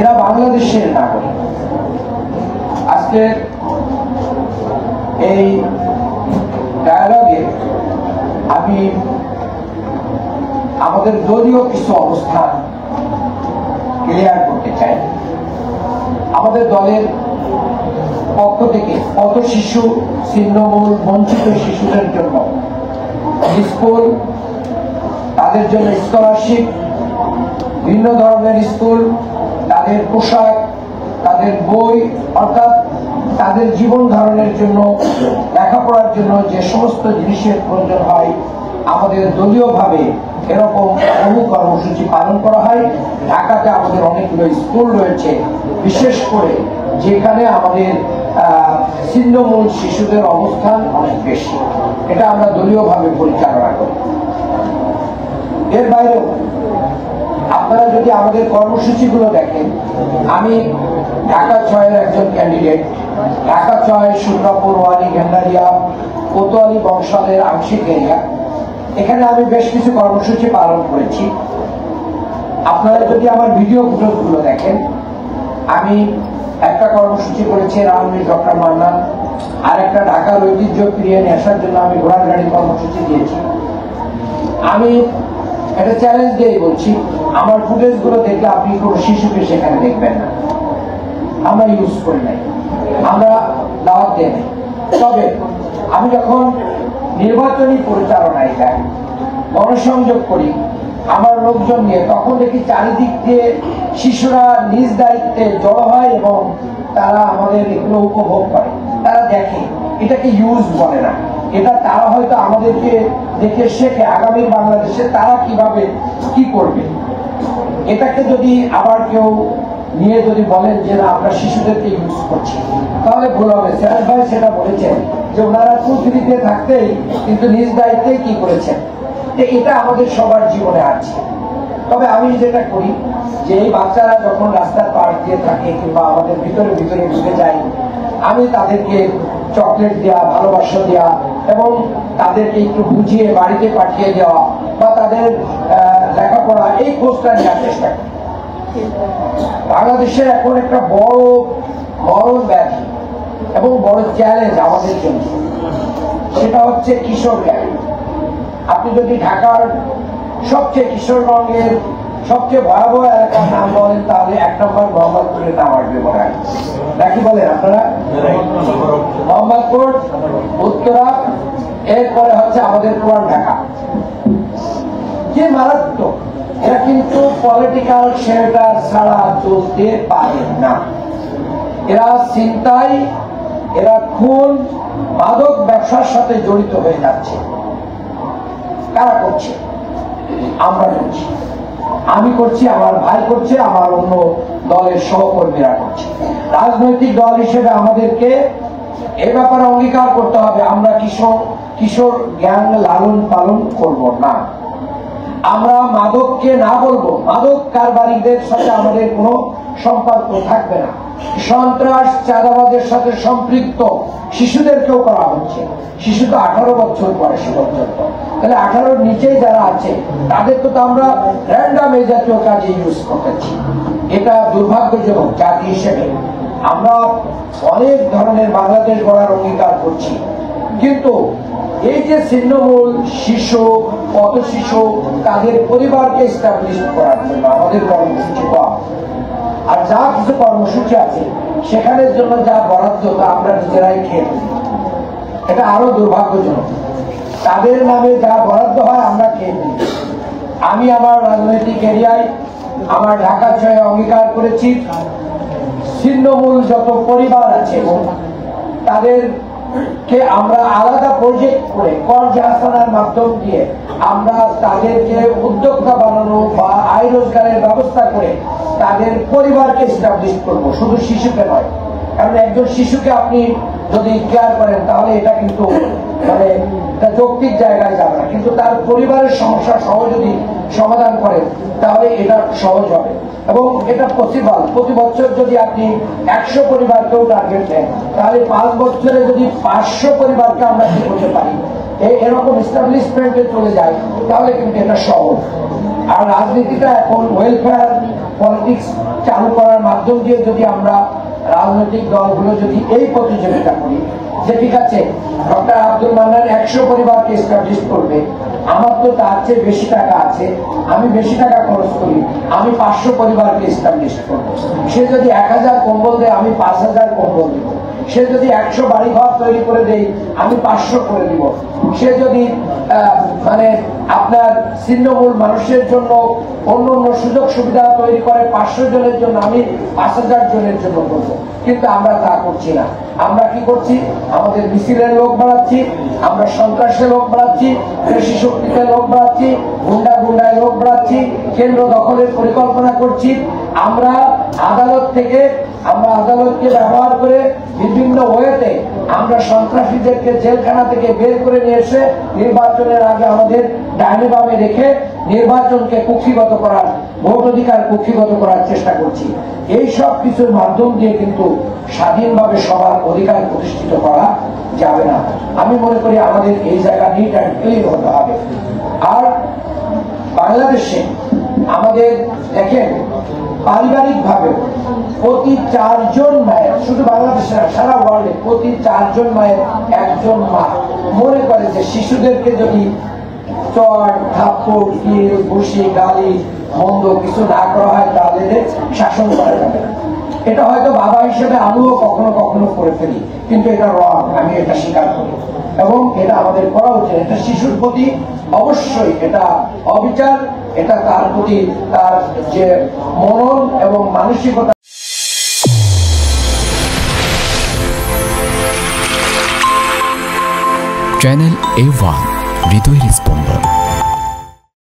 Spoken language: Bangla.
এরা বাংলাদেশের নাগরিক। আজকে এই ডায়ালগে আমি আমাদের দলীয় কিছু অবস্থান ক্লিয়ার করতে চাই। আমাদের দলের পক্ষ থেকে পথ শিশু, ছিন্নমূল, বঞ্চিত শিশুদের জন্য স্কুল, তাদের জন্য স্কলারশিপ, ভিন্ন ধরনের স্কুল, তাদের পোশাক, তাদের বই, অর্থাৎ তাদের জীবন ধারণের জন্য, লেখাপড়ার জন্য যে সমস্ত জিনিসের প্রয়োজন হয়, আমাদের দলীয়ভাবে এরকম বহু কর্মসূচি পালন করা হয়। ঢাকাতে আমাদের অনেকগুলো স্কুল রয়েছে, বিশেষ করে যেখানে আমাদের ছিন্নমূল শিশুদের অবস্থান অনেক বেশি। এটা আমরা দলীয়ভাবে পরিচালনা করি। এর বাইরেও আপনারা যদি আমাদের কর্মসূচিগুলো দেখেন, আমি ঢাকা 6-এর একজন ক্যান্ডিডেট। ঢাকা 6, সুন্দরপুর, ওয়ালি, গেন্ডারিয়া, কোতোয়ালি, বংশালের আংশিক এরিয়া, এখানে আমি বেশ কিছু কর্মসূচি পালন করেছি। আপনারা যদি আমার ভিডিও ফুটেজগুলো দেখেন, আমি একটা কর্মসূচি করেছি রামনি ডক্টর মান্নান, আর একটা ঢাকার ঐতিহ্য ফিরিয়ে নিয়ে আসার জন্য আমি ঘোড়ার গাড়ি কর্মসূচি দিয়েছি। আমি একটা চ্যালেঞ্জ দিয়ে বলছি, আমার ফুটেজগুলো দেখলে আপনি কোনো শিশুকে সেখানে দেখবেন না। আমরা ইউজ করি নাই, আমরা দাওয়াত দিই নাই। তবে আমি যখন নির্বাচনী পরিচালনায় যাই, গণসংযোগ করি আমার লোকজন নিয়ে, তখন দেখি চারিদিক দিয়ে শিশুরা নিজ দায়িত্বে জড়ো হয় এবং তারা আমাদের এগুলো উপভোগ করে, তারা দেখে। এটাকে ইউজ বলে না, এটা তারা হয়তো আমাদেরকে দেখে শেখে আগামী বাংলাদেশে তারা কিভাবে কি করবে। এটাকে যদি আবার কেউ নিয়ে যদি বলেন যে না আমরা শিশুদেরকে ইউজ করছি, তাহলে ভুল হবে। সিরাজ ভাই সেটা বলেছেন যে ওনারা পৃথিবীতে থাকতেই কিন্তু নিজ দায়িত্বে কি করেছেন। এটা আমাদের সবার জীবনে আছে। তবে আমি যেটা করি যে এই বাচ্চারা যখন রাস্তার পাশ দিয়ে থাকে কিংবা আমাদের ভিতরে ভিতরে ঢুকে যায়, আমি তাদেরকে চকলেট দেওয়া, ভালোবাসা দেওয়া এবং তাদেরকে একটু বুঝিয়ে বাড়িতে পাঠিয়ে দেওয়া বা তাদের লেখাপড়া, এই খোঁজটা নেওয়ার চেষ্টা করি। বাংলাদেশের এখন একটা বড় মরণ ব্যাধি এবং বড় চ্যালেঞ্জ আমাদের জন্য, সেটা হচ্ছে কিশোর গ্যাং। আপনি যদি ঢাকার সবচেয়ে কিশোরগঞ্জের সবচেয়ে ভয়াবহ এলাকার নাম বলেন, তাহলে 1 নম্বর মোহাম্মদপুরের নাম আসবে মনে হয়। নাকি বলেন আপনারা? মোহাম্মদপুর, উত্তরা, এরপরে হচ্ছে আমাদের পুরান ঢাকা। যে মারাত্মক, এরা কিন্তু পলিটিক্যাল শেল্টার ছাড়া চলতে পারে না। এরা ছিনতাই, এরা খুন, মাদক ব্যবসার সাথে জড়িত হয়ে যাচ্ছে। কারা করছে? আমরা করছি, আমি করছি, আমার ভাই করছে, আমার অন্য দলের সহকর্মীরা করছে। রাজনৈতিক দল হিসেবে আমাদেরকে এ ব্যাপারে অঙ্গীকার করতে হবে, আমরা কিশোর গ্যাং লালন পালন করব না। আমরা মাদককে না বলবো, মাদক কারবারিদের সাথে আমাদের কোনো সম্পর্ক থাকবে না। সন্ত্রাস, চাঁদাবাজের সাথে সম্পৃক্ত শিশুদেরকেও করা হচ্ছে। শিশু তো 18 বছর বয়স পর্যন্ত, তাহলে 18-র নিচেই যারা আছে তাদেরকে তো আমরা র্যান্ডাম এই জাতীয় কাজে ইউজ করতেছি। এটা দুর্ভাগ্যজনক। জাতি হিসেবে আমরা অনেক ধরনের বাংলাদেশ গড়ার অঙ্গীকার করছি, কিন্তু এই যে ছিন্নমূল শিশু, পথ শিশু, তাদের পরিবারকে এস্টাবলিশ করার জন্য আমাদের কর্মসূচি পাওয়া, আর যা কিছু কর্মসূচি আছে সেখানের জন্য যা বরাদ্দ তা আমরা নিজেরাই খেয়ে ফেলি। এটা আরো দুর্ভাগ্যজনক। তাদের নামে যা বরাদ্দ হয় আমরা খেয়ে ফেলি। আমি আমার রাজনৈতিক এরিয়ায়, আমার ঢাকা 6-এ অঙ্গীকার করেছি, ছিন্নমূল যত পরিবার আছে তাদেরকে আমরা আলাদা প্রজেক্ট করে কর্জ হাসানার মাধ্যম দিয়ে আমরা তাদেরকে উদ্যোক্তা বানানো বা আয় রোজগারের ব্যবস্থা করে তাদের পরিবারকে এস্টাবলিশ করবো, শুধু শিশুকে নয়। কারণ একজন শিশুকে আপনি যদি কেয়ার করেন তাহলে এটা কিন্তু মানে যৌক্তিক জায়গায় যাবে না, কিন্তু তার পরিবারের সমস্যা সহ যদি সমাধান করেন তাহলে এটা সহজ হবে এবং এটা পসিবল। প্রতি বছর যদি আপনি 100 পরিবারকেও টার্গেট দেন, তাহলে 5 বছরে যদি 500 পরিবারকে আমরা কি করতে পারি, এরকম এস্টাবলিশমেন্টে চলে যায়, তাহলে কিন্তু এটা সহজ। আর রাজনীতিটা এখন ওয়েলফেয়ার পলিটিক্স চালু করার মাধ্যম দিয়ে যদি আমরা রাজনৈতিক দলগুলো যদি এই প্রতিযোগিতা করি যে ঠিক আছে ডক্টর আব্দুল মান্নান 100 পরিবারকে এস্টাবলিশ করবে, আমার তো তার চেয়ে বেশি টাকা আছে, আমি বেশি টাকা খরচ করি, আমি 500 পরিবারকে এস্টাবলিশ করবো। সে যদি 1000 কম্বল দেয়, আমি 5000 কম্বল দিব। সে যদি 100 বাড়িঘর তৈরি করে দেয়, আমি 500 করে দিব। সে যদি মানে আপনার ছিন্নমূল মানুষের জন্য অন্য অন্য সুযোগ সুবিধা তৈরি করে 500 জনের জন্য, আমি 5000 জনের জন্য করবো। কিন্তু আমরা তা করছি না। আমরা কি করছি? আমাদের মিছিলের লোক বাড়াচ্ছি, আমরা সন্ত্রাসের লোক বাড়াচ্ছি, কৃষি শক্তিতে লোক বাড়াচ্ছি, গুন্ডায় লোক বাড়াচ্ছি, কেন্দ্র দখলের পরিকল্পনা করছি। আমরা আদালতকে ব্যবহার করে বিভিন্ন ওয়েতে আমরা সন্ত্রাসীদেরকে জেলখানা থেকে বের করে নিয়ে এসে নির্বাচনের আগে আমাদের ডাইনে বামে রেখে নির্বাচনকে কুক্ষিগত করার, ভোট অধিকার কুক্ষিগত করার চেষ্টা করছি। এই সব কিছুর মাধ্যম দিয়ে কিন্তু স্বাধীনভাবে সবার অধিকার প্রতিষ্ঠিত করা যাবে না। আমি মনে করি আমাদের এই জায়গা নিট অ্যান্ড ক্লিন হতে হবে। আর বাংলাদেশে আমাদের দেখেন পারিবারিক ভাবে প্রতি 4 জন মায়ের, শুধু বাংলাদেশে না সারা ওয়ার্ল্ডে প্রতি 4 জন মায়ের একজন মা মনে করে যে শিশুদেরকে যদি চড় থাপ্পড় কিল ঘুষি গালি মন্দ কিছু না করা হয় তাহলে শাসন করা যাবে না। এটা হয়তো বাবা হিসেবে আমিও কখনো কখনো করে ফেলি, কিন্তু এটা রং, আমি এটা স্বীকার করি এবং এটা আমাদের করা উচিত। এটা শিশুর প্রতি অবশ্যই এটা অবিচার, এটা তার প্রতি তার যে মনন এবং মানসিকতা। চ্যানেল A1 হৃদয়ের স্পন্দন।